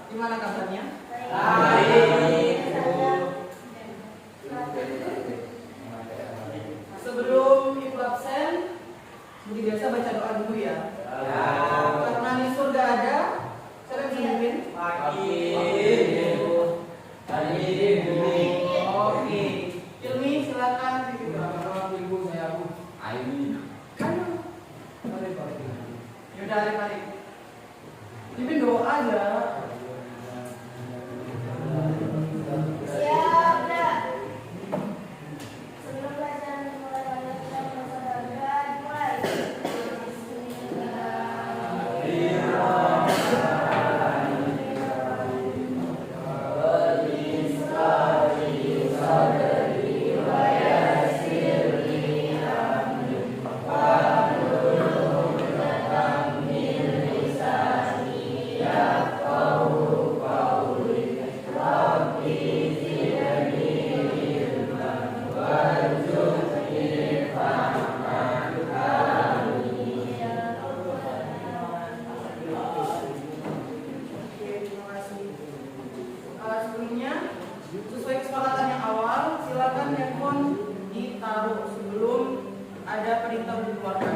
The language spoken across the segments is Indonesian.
Gimana kabarnya? Baik. Sebelum ibu absen, seperti biasa baca doa dulu ya. Karena Nisur gak ada, siapa yang bisa mimpin? Oke. Ilmi silakan. Yaudah, Arif. Mimpin doa aja. Siap, dah. Sebelum bacaan dimulai, kita dimulai. Sebelumnya, sesuai kesepakatan yang awal, silakan handphone ditaruh sebelum ada perintah untuk dikeluarkan.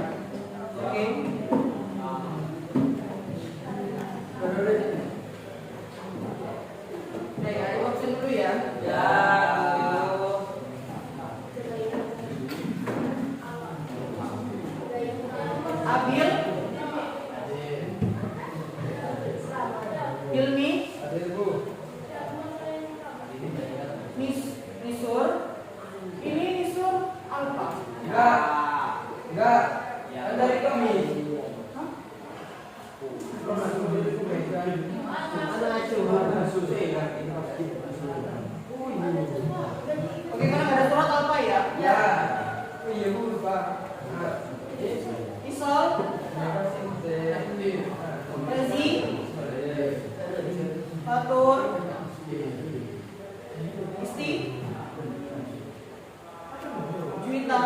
Oke? Oke, ada option dulu ya. Abil, Ilmi, Nisur. Ini Nisur Alfa. Enggak. Kan dari kami. Oke, karena nggak ada surat Alfa ya. Ya. Oh iya, Bu, lupa. Isol, Rezi, Fatur, Isti, Juwita,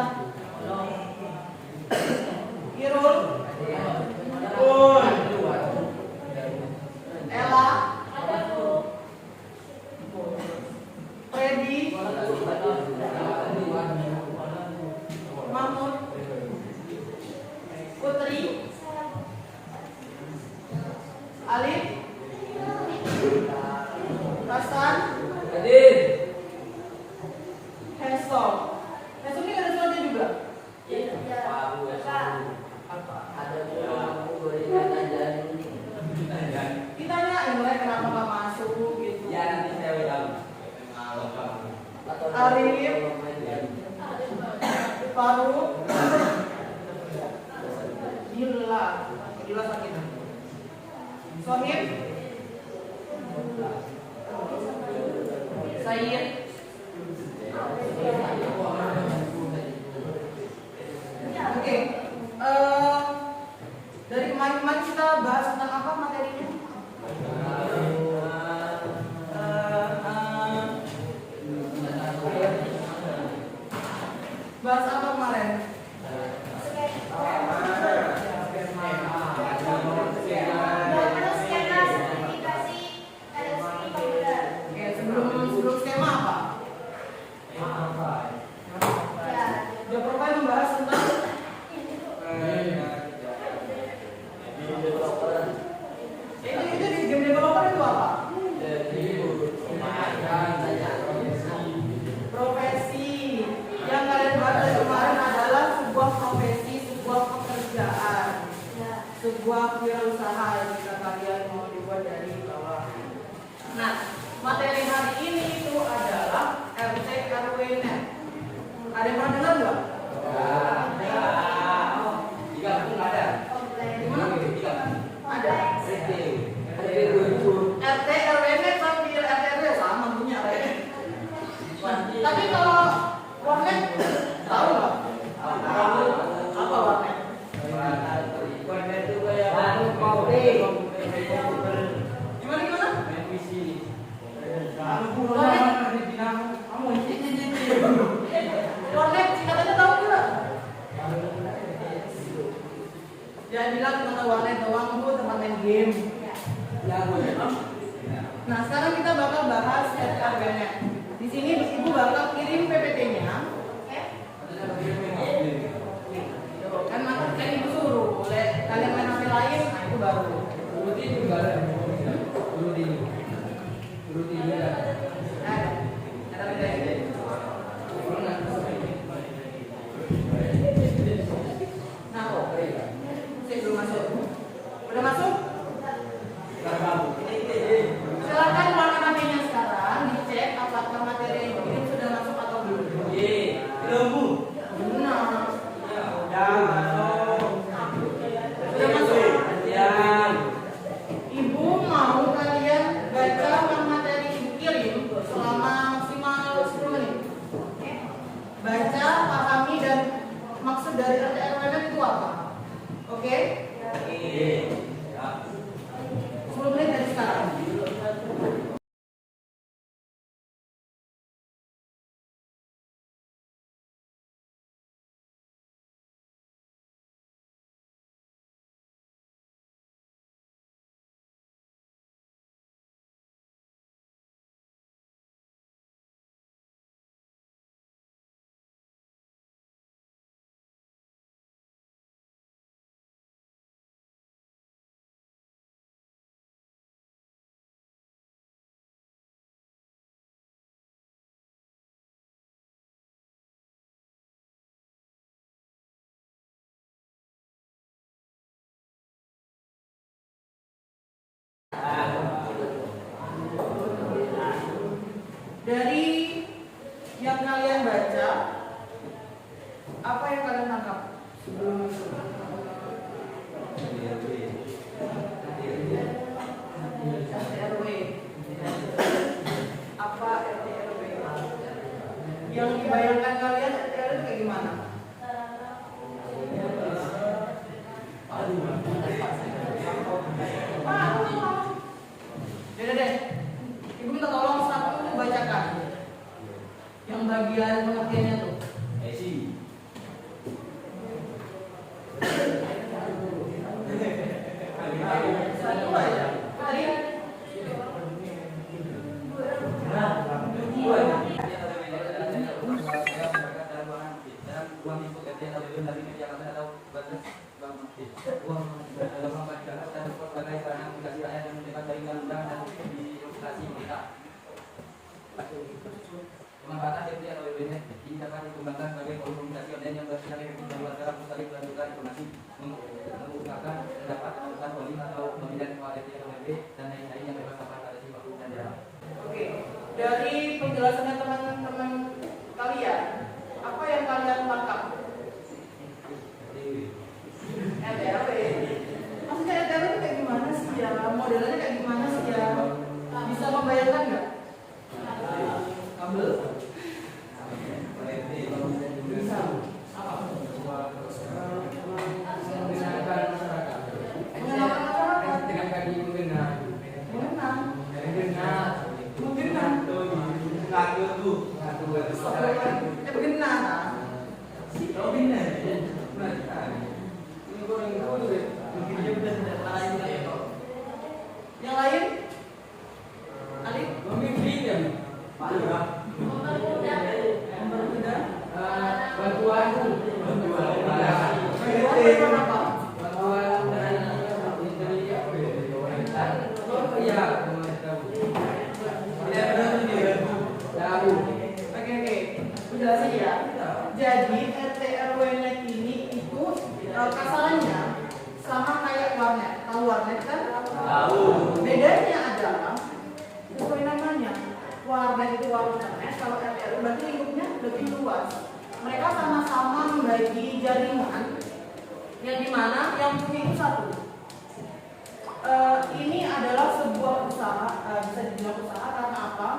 Irul, Ella, Freddy, Mahmud, Putri, Alif, Hasan, Hadir. Hesol. Hesol ini ada suratnya juga. Ditanyain mulai kenapa nggak masuk gitu. Ya, nanti saya Arif, Faruk, Dila sakit. Sohib, Sayyid, Oke. Dari kemarin kita bahas tentang apa materinya? Bahas apa kemarin? Oke, sebelum skema apa? Job profile membahas tentang itu di game developer itu apa? Profesi yang kalian bahas dari kemarin adalah sebuah profesi, sebuah pekerjaan, sebuah wirausaha yang jika kalian mau dibuat dari bawah. Nah, materi hari ini itu adalah RT RW net. Ada yang pernah dengar nggak? Ada. RT RW net sambil RT RW sama punya RT. Tapi kalau warnet tahu nggak? Apa warnet? Gimana? Warnet singkatannya tahu nggak? Dia bilang cuma warnet doang, Bu, teman main game. Ya, Bu. Nah, sekarang kita bakal bahas RKBNet. Di sini ibu bakal kirim PPT-nya. Kan ibu suruh, boleh kalian main HP lain, nah itu baru. Rutin juga ada. Rutin. Rutin juga. Ada bedanya. Nah, kok saya belum masuk. Udah masuk? Silakan keluarkan HP-nya sekarang, dicek apakah materi yang dikirim sudah masuk atau belum. Belum, Bu. Benar. Sudah masuk. Ya. Ibu mau kalian baca materi ibu kirim selama maksimal 10 menit. Baca, pahami dan maksud dari RTRW itu apa? Oke? 10 menit dari sekarang. Dari yang kalian baca, apa yang kalian tangkap? RTRW. Apa RTRW? Yang dibayangkan kalian RTRW kayak gimana? Yaudah deh, ibu minta tolong satu bacakan yang bagian pengertiannya tuh. Satu aja. Tadi Pemanfaatan RTRW ini dapat dikembangkan sebagai komunikasi online yang bersifat efektif dan luas dalam saling melanjutkan informasi, menggunakan dapat melakukan polling atau pemilihan RTRW dan lain-lain yang bebas tanpa batasi waktu dan jarak. oke. Dari penjelasannya teman-teman kalian, apa yang kalian tangkap? RTRW. Maksudnya RTRW itu kayak gimana sih ya? Modelnya kayak gimana sih ya? Bisa membayangkan nggak? Kabel? Bisa. Apa? Mengenalkan masyarakat. Mengenalkan masyarakat. Dengan kaki mengenal. Mengenal. Mengenal. Mengenal. Ngatur tuh. Ngatur. Mengenal. Oh benar. Benar. Ini goreng tahu tuh. Mungkin dia udah tidak lain ya. Yang lain? Alif? Memimpin ya. Pak Lurah. Berbeda? Bantuan. Bantuan apa? Bantuan dari iya. Oke. Penjelasan ya. Jadi RTRW-net ini itu kasarannya sama kayak warnet. Tahu warnet kan? Tahu. Bedanya adalah sesuai namanya. Warnet itu warung internet, kalau RTRW berarti lingkupnya lebih luas. Mereka sama-sama membagi jaringan yang dimana yang punya itu satu. Ini adalah sebuah usaha, bisa dibilang usaha karena apa?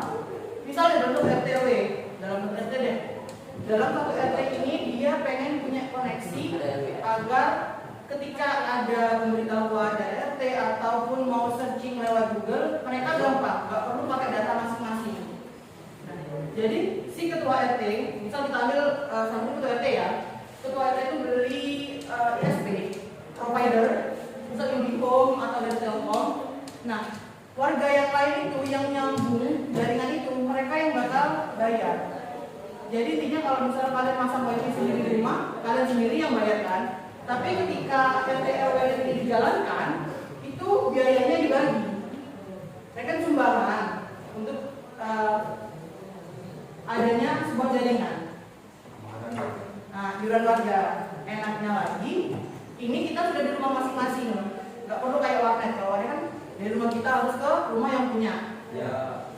Misalnya bentuk RTW, dalam bentuk RT deh. Dalam satu RT ini dia pengen punya koneksi agar ketika ada pemberitahuan dari RT ataupun mau searching lewat Google, mereka gampang, nggak perlu pakai data masing-masing. Nah, jadi si ketua RT, misal kita ambil sama ketua RT ya, ketua RT itu beli ISP provider, misal IndiHome atau dari Telkom. Nah, warga yang lain itu yang nyambung jaringan itu mereka yang bakal bayar. Jadi intinya kalau misalnya kalian masang wifi sendiri di rumah, kalian sendiri yang bayar kan. Tapi ketika RT RW ini dijalankan, itu biayanya dibagi. Mereka sumbangan untuk adanya sebuah jaringan. Nah, iuran warga. Enaknya lagi, ini kita sudah di rumah masing-masing, nggak perlu kayak warnet. Kalau warnet kan dari rumah kita harus ke rumah yang punya.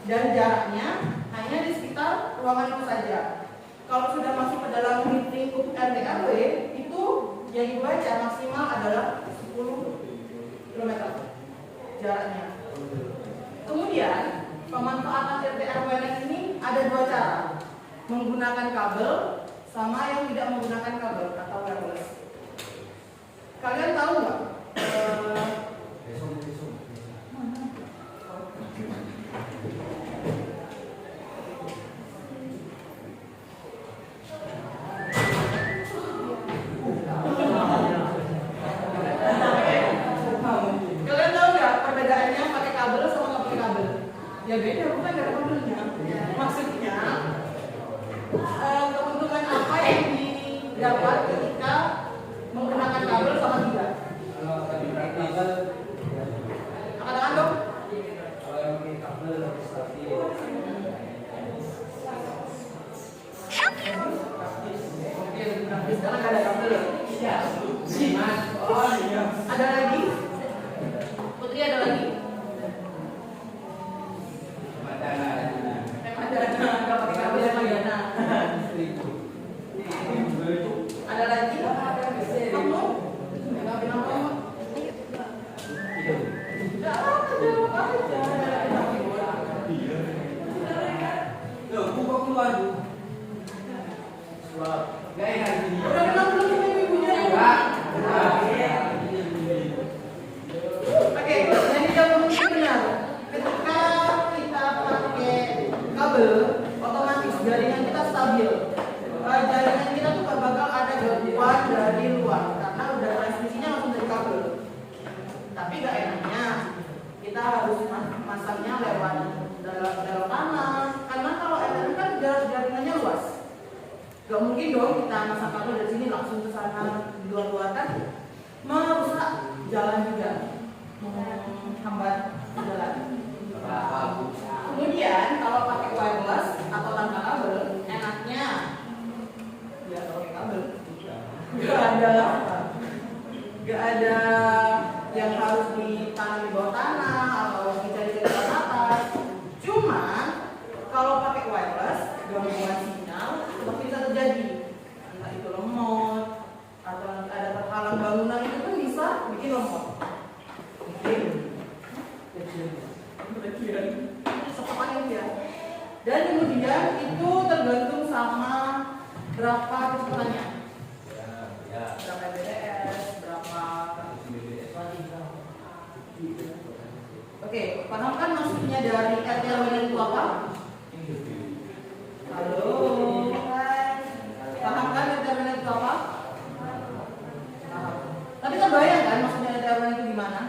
Dan jaraknya hanya di sekitar ruangan itu saja. Kalau sudah masuk ke dalam lingkup RT RW, itu yang dibaca maksimal adalah 10 km jaraknya. Kemudian pemanfaatan RT RW ini ada dua cara, menggunakan kabel sama yang tidak menggunakan kabel atau wireless. Kalian tahu nggak? Kalian tahu nggak perbedaannya pakai kabel sama nggak pakai kabel? Ya beda, bukan ada kabelnya. Maksudnya keuntungan apa yang didapat ketika menggunakan kabel sama tidak? Katakan dong. Kalau yang pakai kabel pasti Sekarang nggak ada kabel. Iya. oh iya. Ada lagi? Putri ada lagi? Ada pakai kabel yang Mariana. Ada lagi? Kamu? Nggak bilang kamu? Nggak apa, jawab aja. Loh, buka keluar. Suap. Gak enak gini. Udah bilang belum sama ibunya? Oke, jadi jawabannya itu benar. Ketika kita pakai kabel, otomatis jaringan kita stabil. Jaringan kita tuh gak bakal ada gangguan dari luar karena udah transmisinya langsung dari kabel. Tapi gak enaknya kita harus masangnya lewat dalam tanah. Karena kalau LRT kan jaringannya luas. Gak mungkin dong kita masang kabel dari sini langsung ke sana di luar kan merusak jalan juga, menghambat jalan. Kemudian kalau pakai wireless atau tanpa kabel, enaknya ya kalau pakai kabel gak ada yang harus ditanam di bawah tanah atau dicari ke atas. Cuma kalau pakai wireless gangguan sinyal masih bisa terjadi, entah itu lemot atau ada terhalang bangunan, itu pun bisa bikin lemot. Dan kemudian itu tergantung sama berapa kecepatannya, berapa Mbps, berapa. Oke, paham kan maksudnya dari RT RW itu apa? Halo, paham kan RT RW itu apa? Paham. Tapi kebayang kan maksudnya RT RW itu gimana?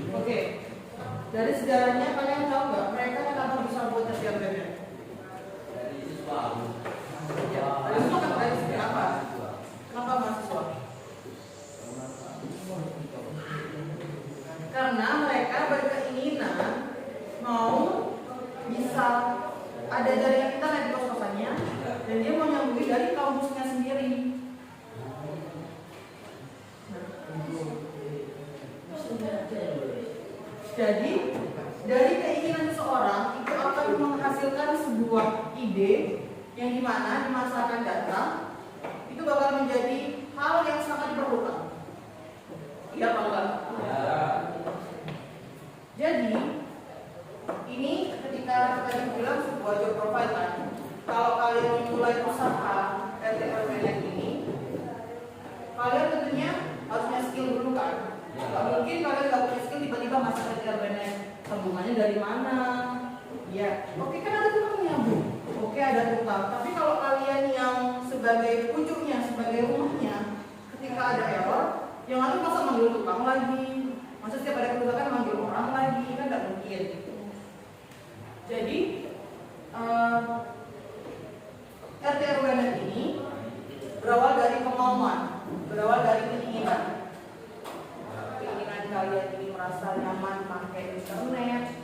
Oke, dari sejarahnya kalian tahu nggak mereka kenapa bisa buat setiap webnya? Dari siswa. Ya, dari siswa kan dari segi apa? Kenapa mahasiswa? Karena mereka berkeinginan mau bisa ada jaringan internet di kos-kosannya dan dia mau nyambungin dari kampusnya sendiri. Jadi dari keinginan seseorang itu akan menghasilkan sebuah ide yang dimana di masa akan datang itu bakal menjadi hal yang sangat diperlukan. Iya apa enggak? Ya. Jadi ini ketika tadi bilang sebuah job profile kan, kalau kalian memulai usaha RT RW ini, kalian tentunya harus punya skill dulu kan. Gak mungkin kalian gak punya skill tiba-tiba masuk RT RW sambungannya dari mana? Ya, oke kan ada tukang nyambung, oke ada tukang. Tapi kalau kalian yang sebagai pucuknya, sebagai rumahnya, ketika ada error, yang ada masa manggil tukang lagi, masa setiap ada kerusakan manggil orang lagi, kan gak mungkin. Jadi RT RW ini berawal dari kemauan, berawal dari keinginan kalian ini merasa nyaman pakai internet.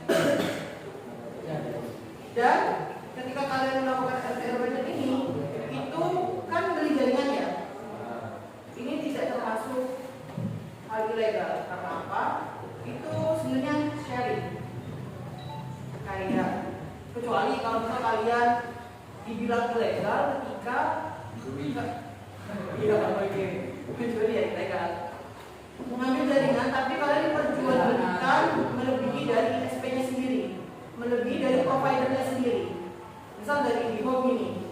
Dan ketika kalian melakukan RT RW ini, itu kan beli jaringan ya. Ini tidak termasuk hal ilegal. Karena apa? Itu sebenarnya sharing. Kayak kecuali kalau misalnya kalian dibilang ilegal ketika kecuali ya ilegal mengambil jaringan, tapi kalian diperjualbelikan melebihi dari SP-nya sendiri, melebihi dari providernya sendiri. Misal dari Indihome ini,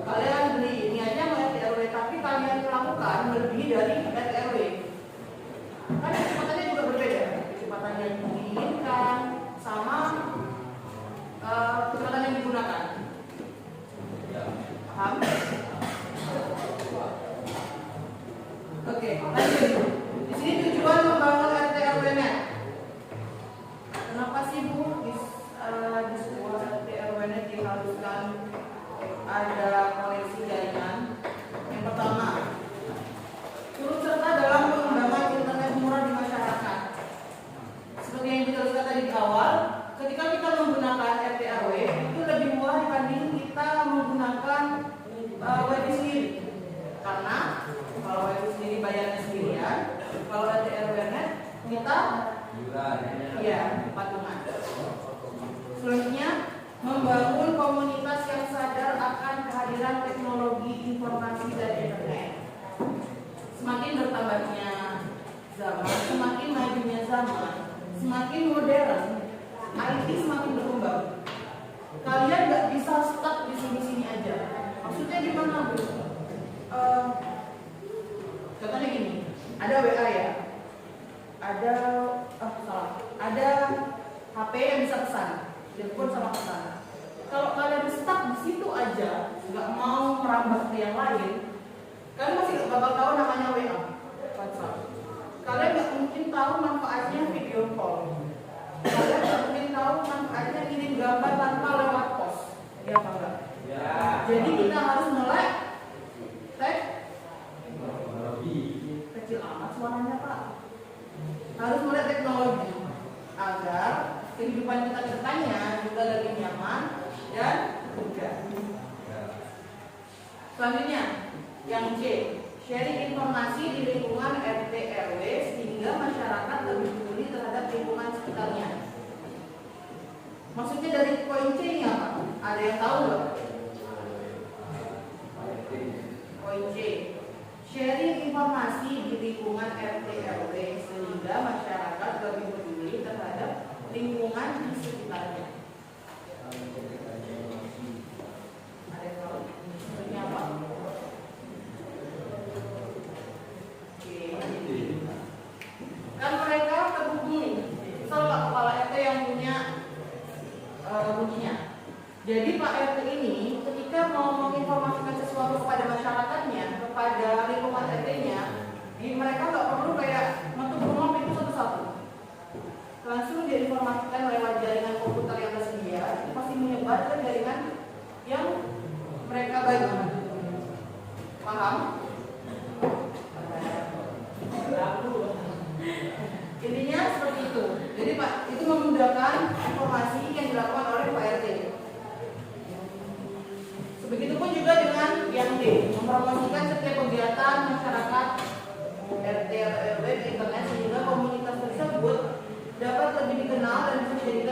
kalian beli ini aja mau RT RW, tapi kalian lakukan melebihi dari RT RW. Kan kecepatannya juga berbeda, kecepatan yang diinginkan sama kecepatan yang digunakan. Paham? Oke, lanjut. Di sini tujuan membangun RT RW net. Kenapa sih Bu di sebuah RT RW net diharuskan ada koneksi jaringan? Yang pertama, turut serta dalam pengembangan internet murah di masyarakat. Seperti yang dijelaskan tadi di awal, ketika kita menggunakan RT RW itu lebih murah dibanding kita menggunakan WiFi sendiri. Karena kalau WiFi sendiri bayarnya sendirian, kalau RT RW net kita patungan. Selanjutnya, membangun komunitas yang sadar akan kehadiran teknologi informasi dan internet. Semakin bertambahnya zaman, semakin majunya zaman, semakin modern, IT semakin berkembang. Kalian nggak bisa stuck di sini-sini aja. Maksudnya gimana Bu? Contohnya gini, ada WA ya, ada HP yang bisa pesan, telepon sama pesan. Kalau kalian stuck di situ aja, nggak mau merambah ke yang lain, kalian masih nggak bakal tahu namanya WA, WhatsApp. Kalian nggak mungkin tahu manfaatnya video call. Kalian nggak mungkin tahu manfaatnya kirim gambar tanpa lewat pos. Ya apa enggak? Ya. Jadi kita harus melek kecil amat suaranya Pak. Harus melek teknologi agar kehidupan kita kedepannya juga lebih nyaman dan mudah. Selanjutnya, yang C, sharing informasi di lingkungan RT RW sehingga masyarakat lebih peduli terhadap lingkungan sekitarnya. Maksudnya dari poin C ini apa? Ada yang tahu nggak? Poin C, sharing informasi di lingkungan RT RW sehingga masyarakat lebih peduli terhadap lingkungan di sekitarnya. Ada yang tahu? Maksudnya apa? Oke. Kan mereka terhubung. Misal Pak Kepala RT yang punya kuncinya. Jadi Pak RT ini ketika mau menginformasikan sesuatu kepada masyarakatnya, kepada lingkungan RT-nya, mereka nggak perlu kayak ngetuk rumah itu satu-satu. Langsung diinformasikan lewat jaringan komputer yang tersedia, itu pasti menyebar ke jaringan yang mereka bagi. Paham? Intinya seperti itu. Jadi Pak, itu memudahkan informasi yang dilakukan oleh Pak RT. Begitupun juga dengan yang D, mempromosikan setiap kegiatan masyarakat RT RW di internet sehingga komunitas tersebut dapat lebih dikenal dan bisa jadi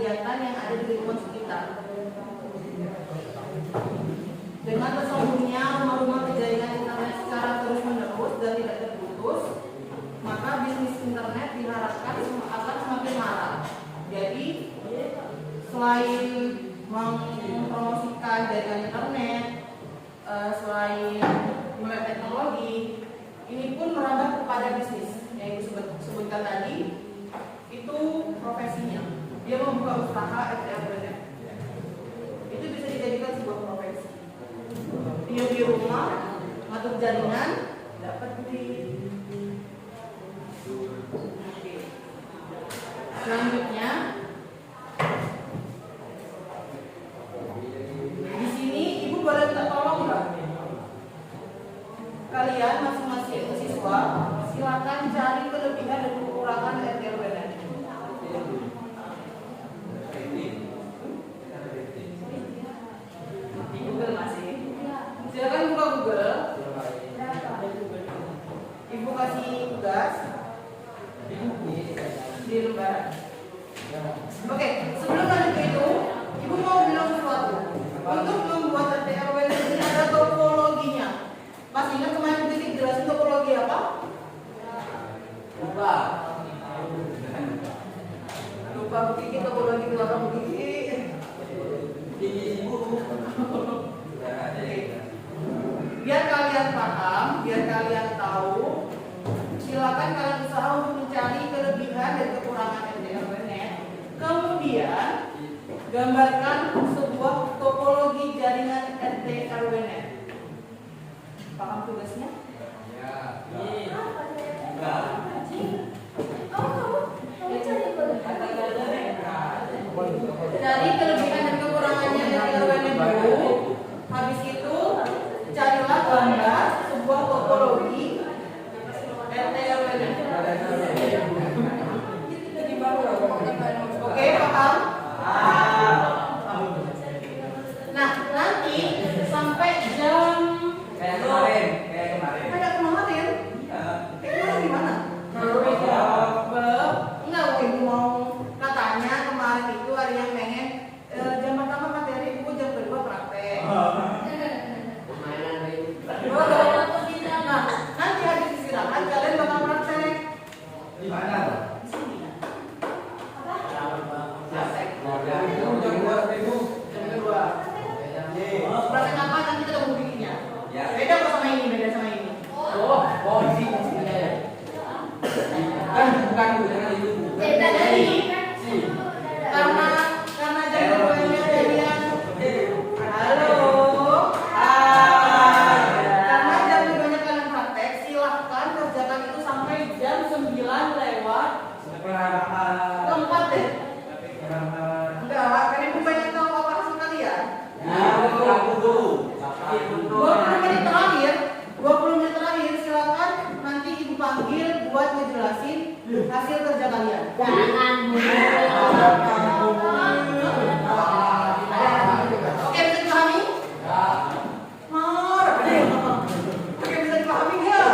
kegiatan yang ada di lingkungan sekitar. Dengan tersambungnya rumah-rumah ke jaringan internet secara terus-menerus dan tidak terputus, maka bisnis internet diharapkan akan semakin marak. Jadi, selain mempromosikan jaringan internet, selain mulai teknologi, ini pun merambah kepada bisnis yang Ibu sebutkan tadi. Itu profesinya. Dia membuka usaha FTL. Itu bisa dijadikan sebuah profesi. Dia di rumah, ngatur jaringan, dapat duit. Selanjutnya, di sini Ibu boleh minta tolong nggak? Kalian masing-masing siswa silakan cari kelebihan dan kekurangan RTL-BNN. Di Google masih. Silakan buka Google. Ibu kasih tugas di lembaran. Oke, sebelum lanjut ke itu, Ibu mau bilang sesuatu. Untuk membuat RTL-BNN ini ada topologinya. Masih ingat kemarin titik jelasin topologi apa? Lupa begini topologi itu apa begini? Biar kalian paham, biar kalian tahu, silakan kalian usaha untuk mencari kelebihan dan kekurangan RTL-BNN. Kemudian gambarkan sebuah topologi jaringan RTL-BNN. Paham tugasnya? Dari kelebihan dan kekurangannya RTL-BNN dulu. Habis itu carilah gambar sebuah topologi RTL-BNN. Oke, paham? Nah, nanti sampai jam kayak kemarin. Gimana? Enggak, Ibu mau katanya kemarin itu ada yang pengen jam pertama materi, Ibu jam kedua praktek. Nah, nanti habis istirahat kalian bakal praktek. Di mana? Di sini. Jam kedua. Praktek apa nanti kita tunggu bikinnya. Beda kok sama ini, beda sama ini. Di sini ya. Bukan itu. Beda dari karena jam keduanya dari yang halo. Karena jam keduanya kalian praktek, silahkan kerjakan itu sampai jam 9 lewat 4 deh. Enggak, kan Ibu banyak tahu apa hasil kalian. 20 menit terakhir silakan nanti Ibu panggil buat ngejelasin hasil kerja kalian. Jangan. Oke, bisa dipahami? Oke, bisa dipahami nggak?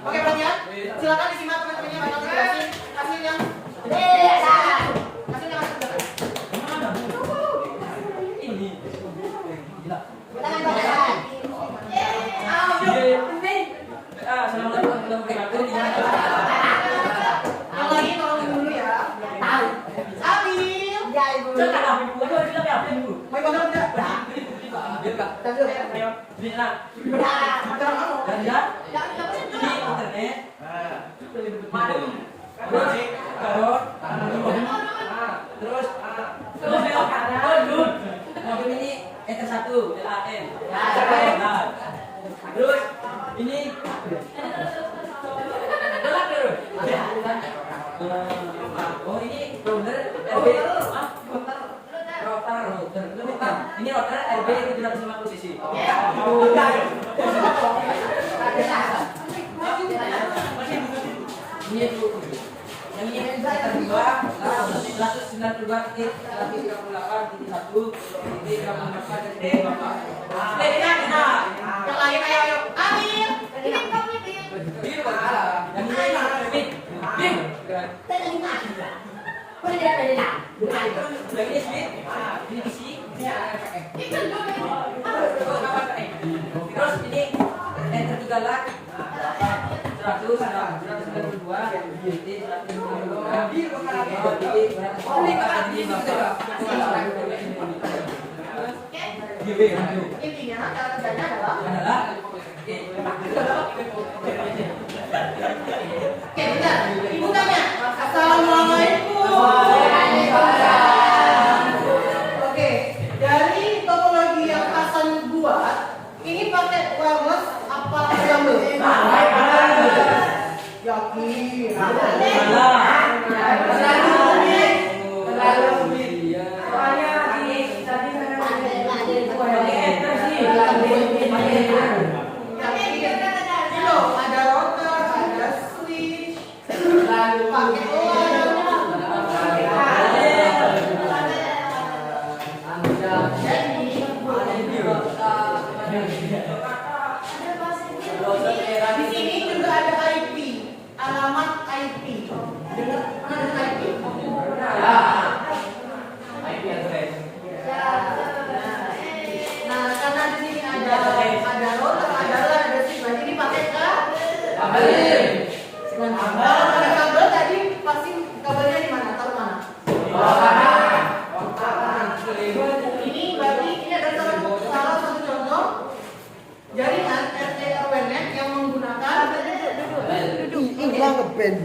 Oke, perhatian. Silakan disimak teman-temannya bakal jelasin hasil yang yang lagi tolong dulu ya. Sambil. Ya, Ibu. Mau ikut enggak? Sambil ya. Terus belok kanan. router. Ini router RB 750 cc. Ini itu. Yang ini kita dua 192.38.1.38. Yang lain ayo. Ambil. Ini kami Ini kalah. Yang ini Bim. Yang ini speed. Ini isi. Terus ini yang ketiga lagi 192 Intinya cara kerjanya adalah Oke, bentar. Ibu tanya. Assalamualaikum. Oke, dari topologi yang Hasan buat, ini pakai wireless apa sambel? Yakin. Ada router, ada switch, lalu pakai LAN. Di sini juga ada IP, alamat IP. Dengar pernah dengar IP? Nah, karena di sini ada router, ada LAN, ada switch, berarti ini pakai kabel. Kalau pakai kabel tadi pasti kabelnya di mana? Taruh mana? Ini berarti ini ada salah satu contoh jaringan RT RW net yang menggunakan Ini ngeband.